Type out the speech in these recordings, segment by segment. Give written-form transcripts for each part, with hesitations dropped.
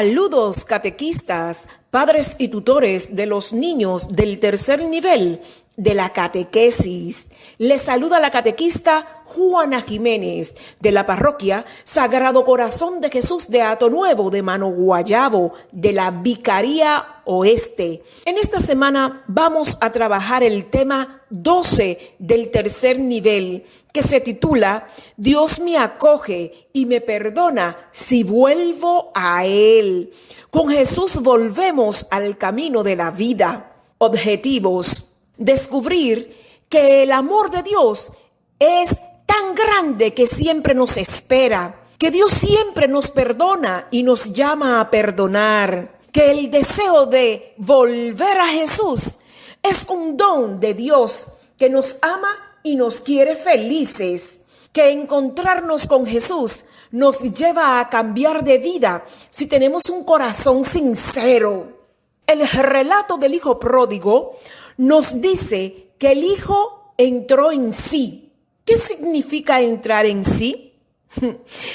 Saludos catequistas, padres y tutores de los niños del tercer nivel de la catequesis. Les saluda la catequista Juana Jiménez de la parroquia Sagrado Corazón de Jesús de Hato Nuevo de Mano Guayabo de la Vicaría Oeste. En esta semana vamos a trabajar el tema 12 del tercer nivel, que se titula Dios me acoge y me perdona si vuelvo a Él. Con Jesús volvemos al camino de la vida. Objetivos: descubrir que el amor de Dios es tan grande que siempre nos espera, que Dios siempre nos perdona y nos llama a perdonar, que el deseo de volver a Jesús es un don de Dios que nos ama y nos quiere felices, que encontrarnos con Jesús nos lleva a cambiar de vida si tenemos un corazón sincero. El relato del hijo pródigo nos dice que el hijo entró en sí. ¿Qué significa entrar en sí?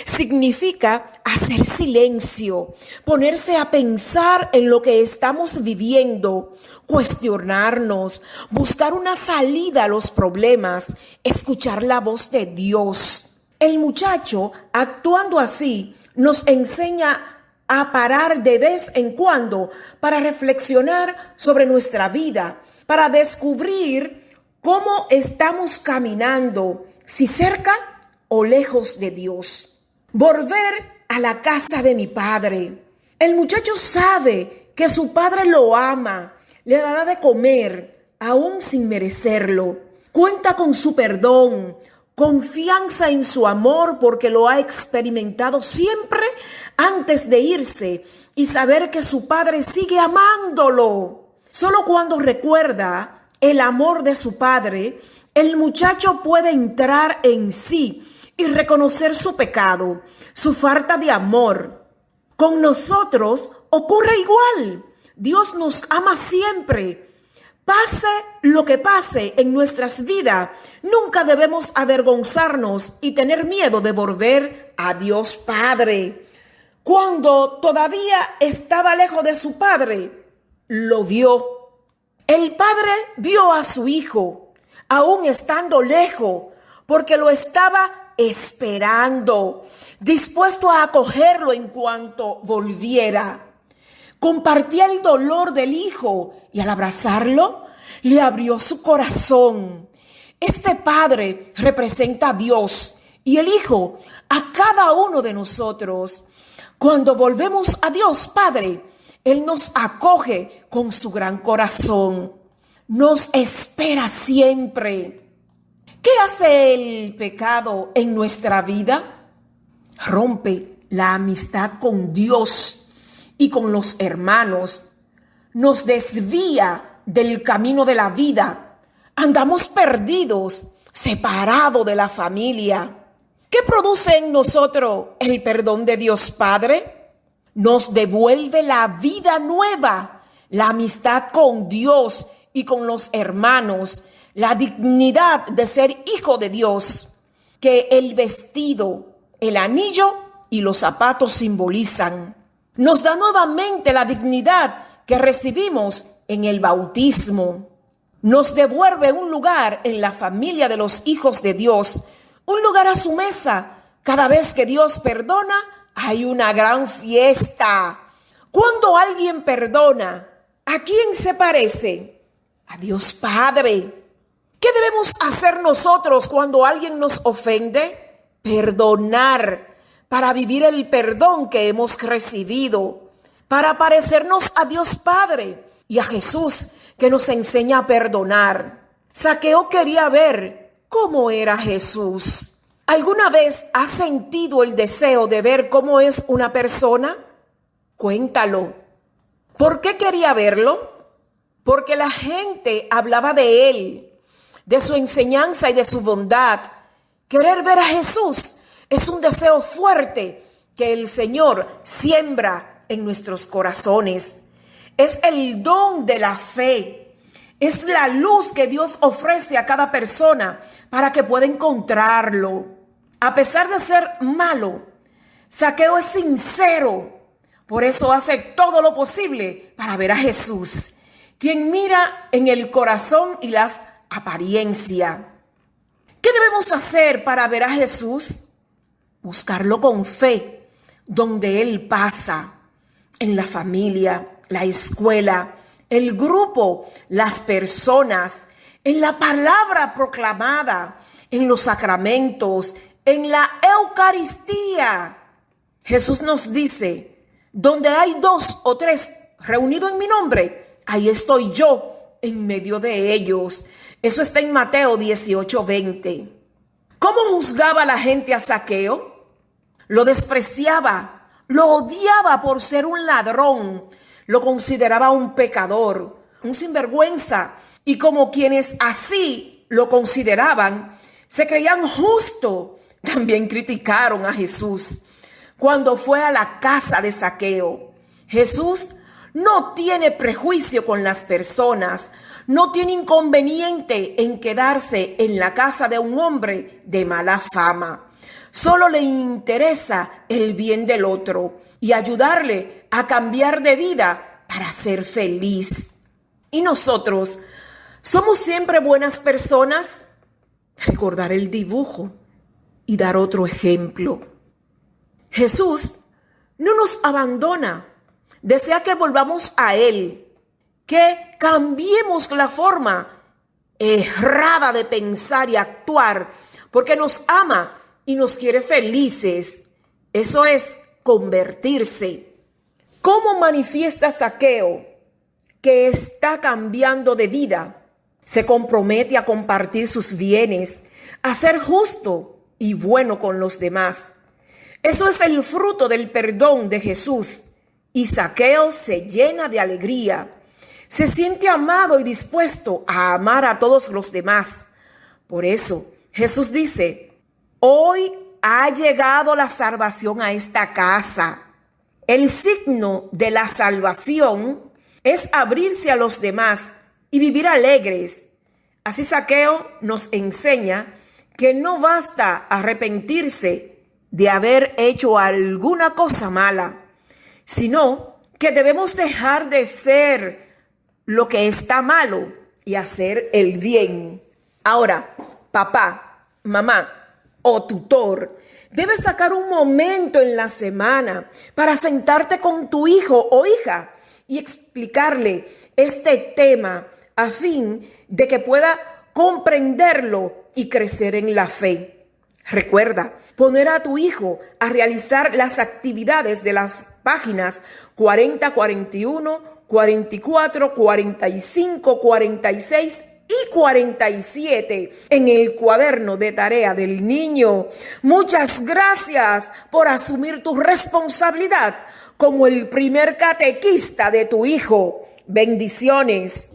Significa hacer silencio, ponerse a pensar en lo que estamos viviendo, cuestionarnos, buscar una salida a los problemas, escuchar la voz de Dios. El muchacho, actuando así, nos enseña a parar de vez en cuando para reflexionar sobre nuestra vida, para descubrir cómo estamos caminando, si cerca o lejos de Dios. Volver a la casa de mi padre. El muchacho sabe que su padre lo ama, le dará de comer, aún sin merecerlo. Cuenta con su perdón, confianza en su amor porque lo ha experimentado siempre antes de irse y saber que su padre sigue amándolo. Solo cuando recuerda el amor de su padre, el muchacho puede entrar en sí y reconocer su pecado, su falta de amor. Con nosotros ocurre igual. Dios nos ama siempre. Pase lo que pase en nuestras vidas, nunca debemos avergonzarnos y tener miedo de volver a Dios Padre. Cuando todavía estaba lejos de su Padre, lo vio. El Padre vio a su Hijo, aún estando lejos, porque lo estaba esperando, dispuesto a acogerlo en cuanto volviera. Compartía el dolor del hijo y al abrazarlo, le abrió su corazón. Este padre representa a Dios y el hijo a cada uno de nosotros. Cuando volvemos a Dios Padre, Él nos acoge con su gran corazón. Nos espera siempre. ¿Qué hace el pecado en nuestra vida? Rompe la amistad con Dios y con los hermanos. Nos desvía del camino de la vida. Andamos perdidos, separados de la familia. ¿Qué produce en nosotros el perdón de Dios Padre? Nos devuelve la vida nueva, la amistad con Dios y con los hermanos, la dignidad de ser hijo de Dios, que el vestido, el anillo y los zapatos simbolizan. Nos da nuevamente la dignidad que recibimos en el bautismo. Nos devuelve un lugar en la familia de los hijos de Dios, un lugar a su mesa. Cada vez que Dios perdona, hay una gran fiesta. Cuando alguien perdona, ¿a quién se parece? A Dios Padre. ¿Qué debemos hacer nosotros cuando alguien nos ofende? Perdonar, para vivir el perdón que hemos recibido, para parecernos a Dios Padre y a Jesús, que nos enseña a perdonar. Zaqueo quería ver cómo era Jesús. ¿Alguna vez has sentido el deseo de ver cómo es una persona? Cuéntalo. ¿Por qué quería verlo? Porque la gente hablaba de él, de su enseñanza y de su bondad. Querer ver a Jesús es un deseo fuerte que el Señor siembra en nuestros corazones. Es el don de la fe. Es la luz que Dios ofrece a cada persona para que pueda encontrarlo. A pesar de ser malo, Zaqueo es sincero. Por eso hace todo lo posible para ver a Jesús, quien mira en el corazón y las apariencias. ¿Qué debemos hacer para ver a Jesús? Buscarlo con fe, donde Él pasa, en la familia, la escuela, el grupo, las personas, en la palabra proclamada, en los sacramentos, en la Eucaristía. Jesús nos dice, donde hay 2 o 3 reunidos en mi nombre, ahí estoy yo en medio de ellos. Eso está en Mateo 18:20. ¿Cómo juzgaba la gente a Zaqueo? Lo despreciaba, lo odiaba por ser un ladrón, lo consideraba un pecador, un sinvergüenza, y como quienes así lo consideraban, se creían justo, también criticaron a Jesús. Cuando fue a la casa de Zaqueo, Jesús no tiene prejuicio con las personas, no tiene inconveniente en quedarse en la casa de un hombre de mala fama. Solo le interesa el bien del otro y ayudarle a cambiar de vida para ser feliz. ¿Y nosotros somos siempre buenas personas? Recordar el dibujo y dar otro ejemplo. Jesús no nos abandona, desea que volvamos a Él, que cambiemos la forma errada de pensar y actuar, porque nos ama y nos quiere felices. Eso es convertirse. ¿Cómo manifiesta Zaqueo que está cambiando de vida? Se compromete a compartir sus bienes, a ser justo y bueno con los demás. Eso es el fruto del perdón de Jesús. Y Zaqueo se llena de alegría. Se siente amado y dispuesto a amar a todos los demás. Por eso Jesús dice, hoy ha llegado la salvación a esta casa. El signo de la salvación es abrirse a los demás y vivir alegres. Así Zaqueo nos enseña que no basta arrepentirse de haber hecho alguna cosa mala, sino que debemos dejar de ser lo que está malo y hacer el bien. Ahora, papá, mamá o tutor, debes sacar un momento en la semana para sentarte con tu hijo o hija y explicarle este tema a fin de que pueda comprenderlo y crecer en la fe. Recuerda poner a tu hijo a realizar las actividades de las páginas 40, 41, 44, 45, 46 y 47 en el cuaderno de tarea del niño. Muchas gracias por asumir tu responsabilidad como el primer catequista de tu hijo. Bendiciones.